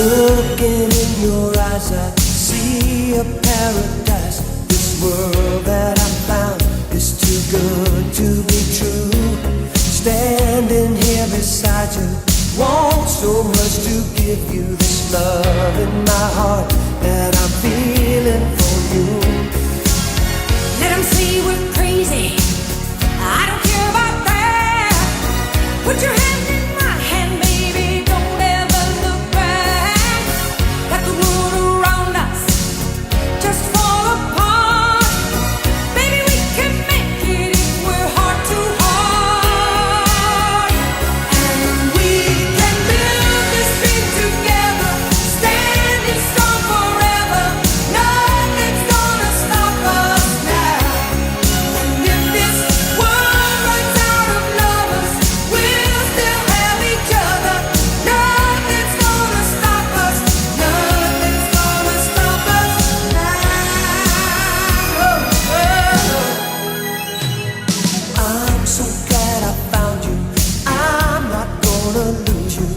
Looking in your eyes, I see a paradise. This world that I found is too good to be true. Standing here beside you, want so much to give you this love in my heart that I'm feeling for you. Let 'em say we're crazy, I don't care about that. Put your hand in my hand, baby, don't ever look back. Let the world around us just fall apart. Baby, we can make it if we're heart to heart. And we can build this dream together, standing strong forever. Nothing's gonna stop us now. And if this world runs out of lovers, we'll still have each other. Nothing's gonna stop us. Nothing's gonna stop us now. I'm so glad I found you. I'm not gonna lose you.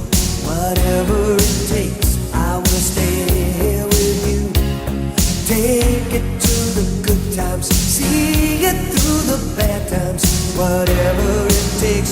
Whatever it takes, I will stay here with you. Take it to the good times, see it through the bad times. Whatever it takes,